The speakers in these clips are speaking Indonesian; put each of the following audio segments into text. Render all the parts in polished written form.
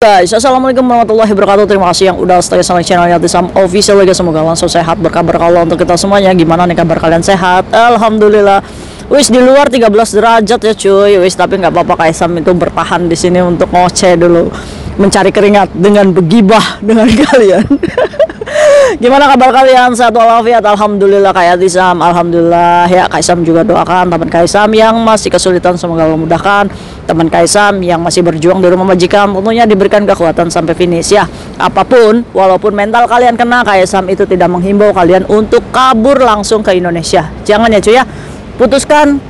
Guys, assalamualaikum warahmatullahi wabarakatuh. Terima kasih yang udah stay sama channelnya Tisam Official guys. Semoga langsung sehat, berkabar kalau untuk kita semuanya. Gimana nih kabar kalian, sehat? Alhamdulillah. Wis di luar 13 derajat ya cuy. Wis tapi nggak apa-apa, Kaisam itu bertahan di sini untuk ngoceh dulu, mencari keringat dengan begibah dengan kalian. Gimana kabar kalian? Sehat walafiat? Alhamdulillah kayak Tisam. Alhamdulillah ya. Kaisam juga doakan teman Kaisam yang masih kesulitan, semoga Allah mudahkan. Teman Kaisam yang masih berjuang di rumah majikan tentunya diberikan kekuatan sampai finish ya. Apapun, walaupun mental kalian kena, Kaisam itu tidak menghimbau kalian untuk kabur langsung ke Indonesia. Jangan ya cuy ya. Putuskan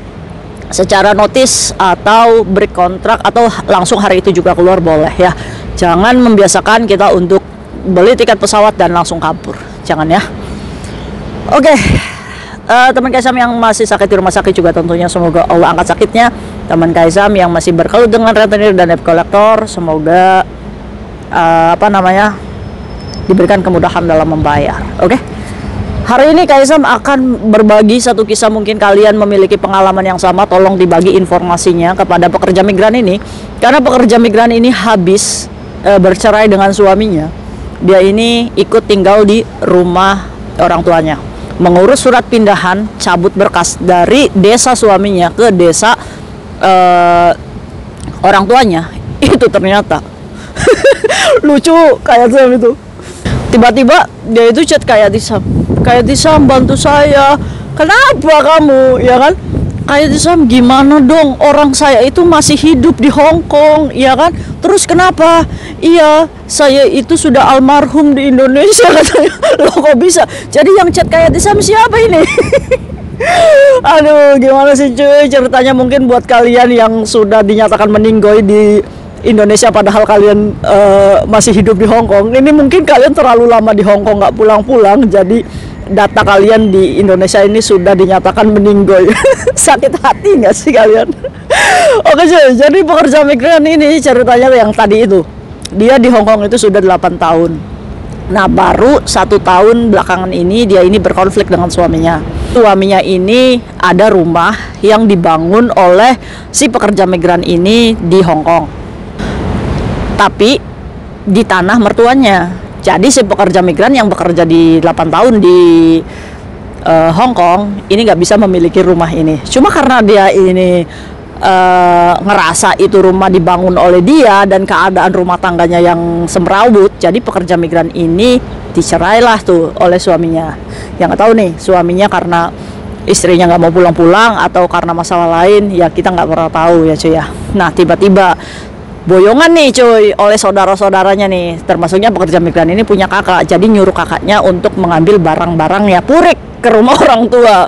secara notis atau break kontrak atau langsung hari itu juga keluar boleh ya. Jangan membiasakan kita untuk beli tiket pesawat dan langsung kabur, jangan ya. Oke, teman Kaisam yang masih sakit di rumah sakit juga tentunya semoga Allah angkat sakitnya. Teman Kaisam yang masih berkeluh dengan rentenir dan debt collector, semoga diberikan kemudahan dalam membayar. Oke, hari ini Kaisam akan berbagi satu kisah. Mungkin kalian memiliki pengalaman yang sama, tolong dibagi informasinya kepada pekerja migran ini, karena pekerja migran ini habis bercerai dengan suaminya. Dia ini ikut tinggal di rumah orang tuanya, mengurus surat pindahan, cabut berkas dari desa suaminya ke desa orang tuanya. Itu ternyata lucu kayak itu. Tiba-tiba dia itu chat kayak Tisam bantu saya. Kenapa kamu, ya kan? Kayak Tisam, gimana dong, orang saya itu masih hidup di Hong Kong, ya kan? Terus kenapa? Iya, saya itu sudah almarhum di Indonesia katanya. Loh kok bisa? Jadi yang chat kayak Tisam siapa ini? Aduh, gimana sih cuy ceritanya? Mungkin buat kalian yang sudah dinyatakan meninggal di Indonesia padahal kalian masih hidup di Hong Kong, ini mungkin kalian terlalu lama di Hong Kong nggak pulang-pulang, jadi data kalian di Indonesia ini sudah dinyatakan meninggal. Sakit hati nggak sih kalian? Oke cuy, jadi pekerja migran ini ceritanya yang tadi itu, dia di Hong Kong itu sudah 8 tahun. Nah baru 1 tahun belakangan ini dia ini berkonflik dengan suaminya. Suaminya ini ada rumah yang dibangun oleh si pekerja migran ini di Hong Kong, tapi di tanah mertuanya. Jadi si pekerja migran yang bekerja di 8 tahun di Hong Kong ini nggak bisa memiliki rumah ini. Cuma karena dia ini ngerasa itu rumah dibangun oleh dia dan keadaan rumah tangganya yang semrawut, jadi pekerja migran ini dicerailah tuh oleh suaminya. Yang nggak tahu nih suaminya karena istrinya nggak mau pulang-pulang atau karena masalah lain, ya kita nggak pernah tahu ya cuy ya. Nah tiba-tiba boyongan nih cuy oleh saudara-saudaranya nih, termasuknya pekerja migran ini punya kakak, jadi nyuruh kakaknya untuk mengambil barang-barang ya purik ke rumah orang tua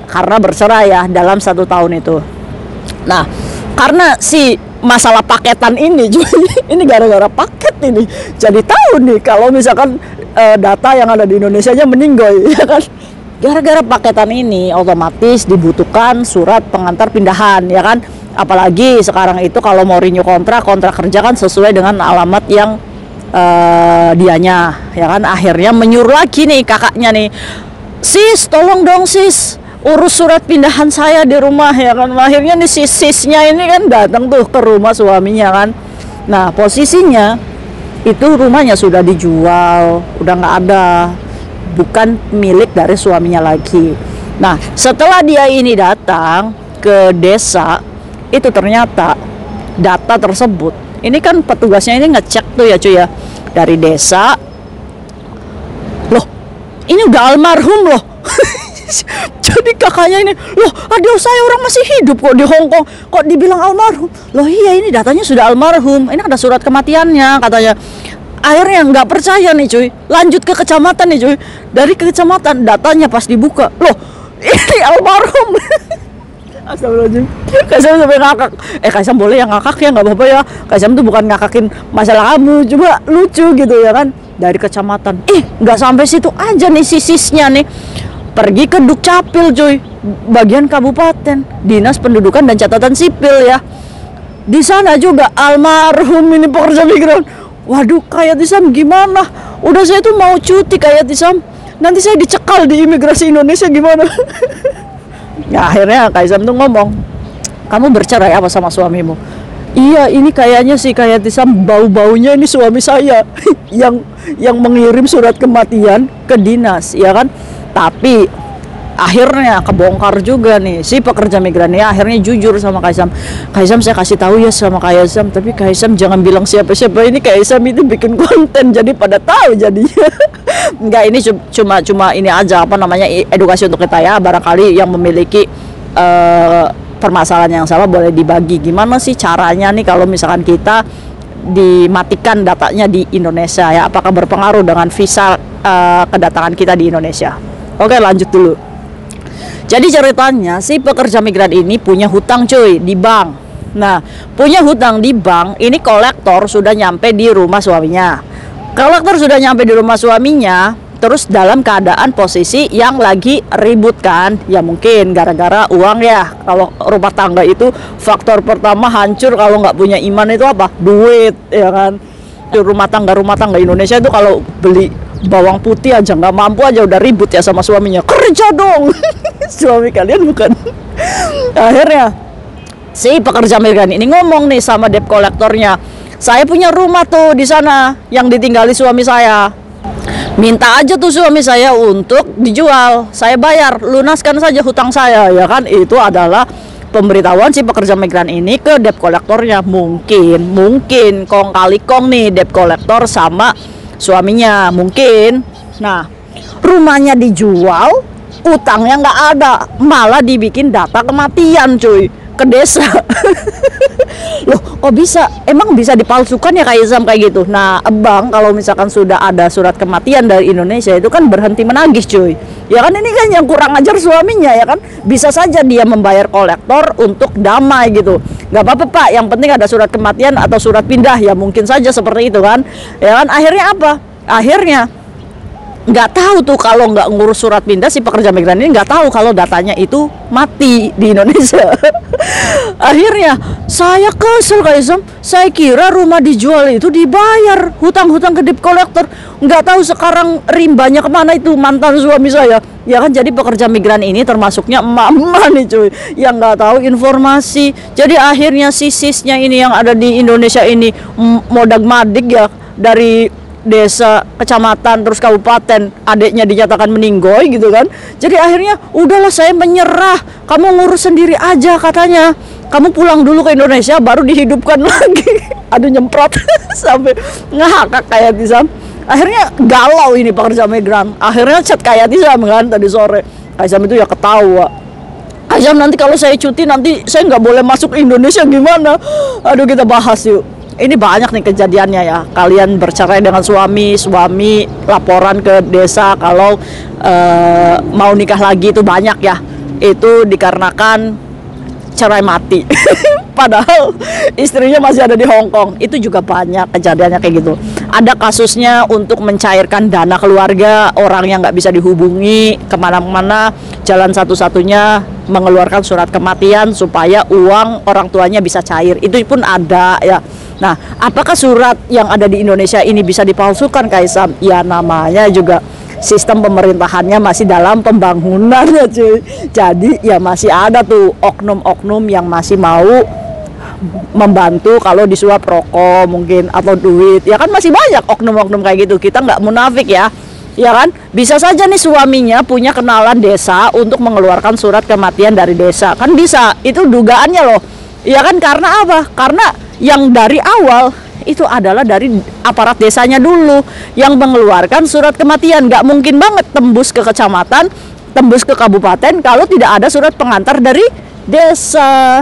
karena bercerai ya dalam 1 tahun itu. Nah karena si masalah paketan ini cuy, ini gara-gara paket ini jadi tahu nih kalau misalkan data yang ada di Indonesia nya meninggal ya kan. Gara-gara paketan ini otomatis dibutuhkan surat pengantar pindahan ya kan. Apalagi sekarang itu kalau mau renew kontrak kerja kan sesuai dengan alamat yang dianya ya kan. Akhirnya menyuruh lagi nih kakaknya nih, sis tolong dong sis urus surat pindahan saya di rumah ya kan. Akhirnya nih sisnya ini kan datang tuh ke rumah suaminya kan. Nah posisinya itu rumahnya sudah dijual, udah nggak ada, bukan milik dari suaminya lagi. Nah setelah dia ini datang ke desa itu, ternyata data tersebut ini kan petugasnya ini ngecek tuh ya cuy ya dari desa, loh ini udah almarhum loh. Jadi kakaknya ini, loh aduh saya orang masih hidup kok di Hong Kong, kok dibilang almarhum? Loh iya ini datanya sudah almarhum, ini ada surat kematiannya katanya. Akhirnya nggak percaya nih cuy, lanjut ke kecamatan nih cuy. Dari kecamatan datanya pas dibuka, loh ini almarhum. Astagfirullahaladzim, Kaisam sampai ngakak. Kaisam boleh yang ngakak ya, nggak apa-apa ya. Kaisam tuh bukan ngakakin masalah kamu, cuma lucu gitu ya kan. Dari kecamatan, nggak sampai situ aja nih sisisnya nih, pergi ke Dukcapil cuy, bagian kabupaten, Dinas Pendudukan dan Catatan Sipil ya. Di sana juga almarhum ini pekerja migran. Waduh kayak Tisam gimana? Udah saya tuh mau cuti kayak Tisam, nanti saya dicekal di imigrasi Indonesia gimana? Ya akhirnya Kaisam tuh ngomong, kamu bercerai apa sama suamimu? Iya, ini kayaknya sih kayak Tisam, bau-baunya ini suami saya yang mengirim surat kematian ke dinas, ya kan? Tapi akhirnya kebongkar juga nih si pekerja migran ini, akhirnya jujur sama Kaisam. Kaisam, saya kasih tahu ya sama Kaisam, tapi Kaisam jangan bilang siapa-siapa, ini Kaisam itu bikin konten jadi pada tahu jadinya. Enggak, ini cuma ini aja, apa namanya, edukasi untuk kita ya, barangkali yang memiliki permasalahan yang sama boleh dibagi gimana sih caranya nih kalau misalkan kita dimatikan datanya di Indonesia ya, apakah berpengaruh dengan visa kedatangan kita di Indonesia. Oke, lanjut dulu. Jadi ceritanya si pekerja migran ini punya hutang cuy di bank. Nah, punya hutang di bank, ini kolektor sudah nyampe di rumah suaminya. Kolektor sudah nyampe di rumah suaminya, terus dalam keadaan posisi yang lagi ribut kan, ya mungkin gara-gara uang ya. Kalau rumah tangga itu faktor pertama hancur kalau nggak punya iman itu apa? Duit, ya kan. Rumah tangga Indonesia itu kalau beli bawang putih aja nggak mampu aja udah ribut ya sama suaminya, kerja dong. Suami kalian bukan. Akhirnya si pekerja migran ini ngomong nih sama debt kolektornya, saya punya rumah tuh di sana yang ditinggali suami saya, minta aja tuh suami saya untuk dijual, saya bayar, lunaskan saja hutang saya, ya kan. Itu adalah pemberitahuan si pekerja migran ini ke debt kolektornya. Mungkin kong kali kong nih debt kolektor sama suaminya mungkin. Nah, rumahnya dijual, utangnya nggak ada, malah dibikin data kematian cuy ke desa. Loh, kok bisa? Emang bisa dipalsukan ya kayak gitu? Nah, abang kalau misalkan sudah ada surat kematian dari Indonesia itu kan berhenti menagih cuy. Ya kan, ini kan yang kurang ajar suaminya, ya kan? Bisa saja dia membayar kolektor untuk damai gitu. Gak apa-apa pak, yang penting ada surat kematian atau surat pindah, ya mungkin saja seperti itu kan. Ya kan, akhirnya apa? Akhirnya nggak tahu tuh kalau nggak ngurus surat pindah, si pekerja migran ini nggak tahu kalau datanya itu mati di Indonesia. Akhirnya saya kesel kayak saya kira rumah dijual itu dibayar hutang-hutang ke debt kolektor, nggak tahu sekarang rimbanya kemana itu mantan suami saya, ya kan. Jadi pekerja migran ini termasuknya emak-emak nih cuy yang nggak tahu informasi. Jadi akhirnya sisisnya ini yang ada di Indonesia ini modag-madig ya, dari desa, kecamatan, terus kabupaten, adiknya dinyatakan meninggoy gitu kan. Jadi akhirnya udahlah saya menyerah, kamu ngurus sendiri aja katanya, kamu pulang dulu ke Indonesia baru dihidupkan lagi. Aduh, nyemprot sampai ngakak kayak Tisam. Akhirnya galau ini pekerja migran, akhirnya chat kayak Tisam kan tadi sore. Kaisam itu ya ketawa, Kaisam nanti kalau saya cuti nanti saya nggak boleh masuk Indonesia gimana. Aduh, kita bahas yuk. Ini banyak nih kejadiannya ya, kalian bercerai dengan suami laporan ke desa kalau mau nikah lagi itu banyak ya, itu dikarenakan cerai mati. Padahal istrinya masih ada di Hong Kong. Itu juga banyak kejadiannya kayak gitu. Ada kasusnya untuk mencairkan dana keluarga, orang yang nggak bisa dihubungi kemana-mana, jalan satu-satunya mengeluarkan surat kematian supaya uang orang tuanya bisa cair. Itu pun ada ya. Nah, apakah surat yang ada di Indonesia ini bisa dipalsukan Kaisam? Ya namanya juga sistem pemerintahannya masih dalam pembangunan ya cuy. Jadi ya masih ada tuh oknum-oknum yang masih mau membantu kalau disuap rokok mungkin atau duit. Ya kan masih banyak oknum-oknum kayak gitu. Kita nggak munafik ya. Ya kan, bisa saja nih suaminya punya kenalan desa untuk mengeluarkan surat kematian dari desa. Kan bisa, itu dugaannya loh. Ya kan, karena apa? Karena yang dari awal itu adalah dari aparat desanya dulu yang mengeluarkan surat kematian. Nggak mungkin banget tembus ke kecamatan, tembus ke kabupaten kalau tidak ada surat pengantar dari desa.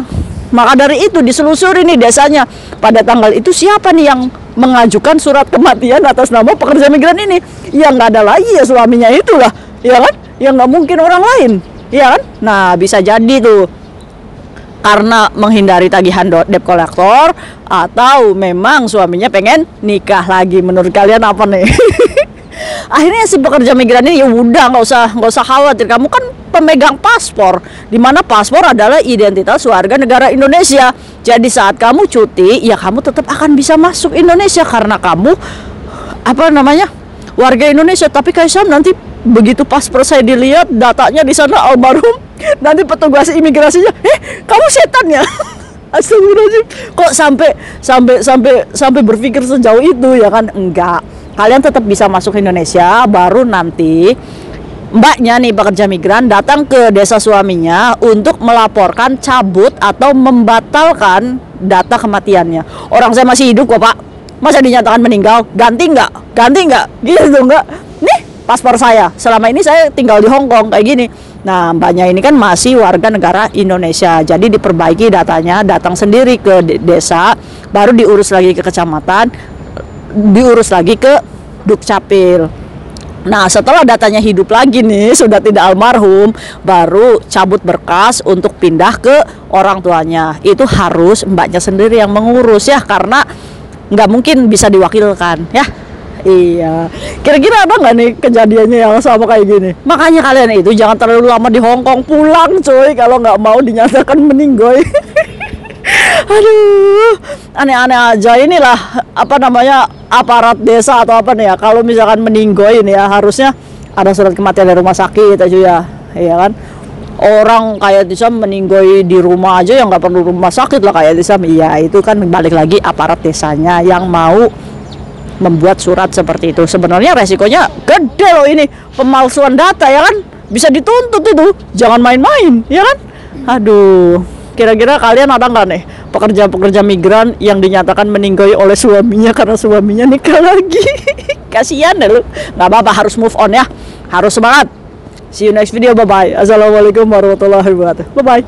Maka dari itu diselusuri nih desanya, pada tanggal itu siapa nih yang mengajukan surat kematian atas nama pekerja migran ini. Ya nggak ada lagi ya suaminya itulah, ya kan? Ya nggak mungkin orang lain, ya kan? Nah, bisa jadi tuh karena menghindari tagihan debt kolektor, atau memang suaminya pengen nikah lagi. Menurut kalian apa nih? Akhirnya si pekerja migran ini ya udah nggak usah khawatir, kamu kan pemegang paspor, dimana paspor adalah identitas warga negara Indonesia. Jadi saat kamu cuti ya kamu tetap akan bisa masuk Indonesia karena kamu apa namanya warga Indonesia. Tapi Kaisam nanti begitu paspor saya dilihat datanya di sana almarhum, nanti petugas imigrasinya, kamu setan ya? Astagfirullahaladzim. Kok sampai berpikir sejauh itu ya kan? Enggak. Kalian tetap bisa masuk Indonesia, baru nanti mbaknya nih pekerja migran datang ke desa suaminya untuk melaporkan cabut atau membatalkan data kematiannya. Orang saya masih hidup kok, Pak. Masa dinyatakan meninggal? Ganti nggak? Gitu nggak? Nih paspor saya. Selama ini saya tinggal di Hong Kong kayak gini. Nah, mbaknya ini kan masih warga negara Indonesia. Jadi diperbaiki datanya, datang sendiri ke desa, baru diurus lagi ke kecamatan, diurus lagi ke Dukcapil. Nah, setelah datanya hidup lagi nih, sudah tidak almarhum, baru cabut berkas untuk pindah ke orang tuanya. Itu harus mbaknya sendiri yang mengurus ya, karena nggak mungkin bisa diwakilkan ya. Iya, kira-kira ada nggak nih kejadiannya yang sama kayak gini? Makanya kalian itu jangan terlalu lama di Hong Kong, pulang coy kalau nggak mau dinyatakan meninggoy. Aduh, aneh-aneh aja. Inilah apa namanya, aparat desa atau apa nih ya, kalau misalkan meninggoy ini ya harusnya ada surat kematian dari rumah sakit aja ya, iya kan? Orang kayak Tisam meninggoy di rumah aja yang nggak perlu rumah sakit lah kayak Tisam. Iya, itu kan balik lagi aparat desanya yang mau membuat surat seperti itu. Sebenarnya resikonya gede loh ini, pemalsuan data ya kan, bisa dituntut itu, jangan main-main ya kan. Aduh, kira-kira kalian ada nggak nih pekerja-pekerja migran yang dinyatakan meninggoy oleh suaminya karena suaminya nikah lagi? Kasihan deh lu. Nggak apa-apa, harus move on ya, harus semangat. See you next video, bye bye. Assalamualaikum warahmatullahi wabarakatuh. Bye bye.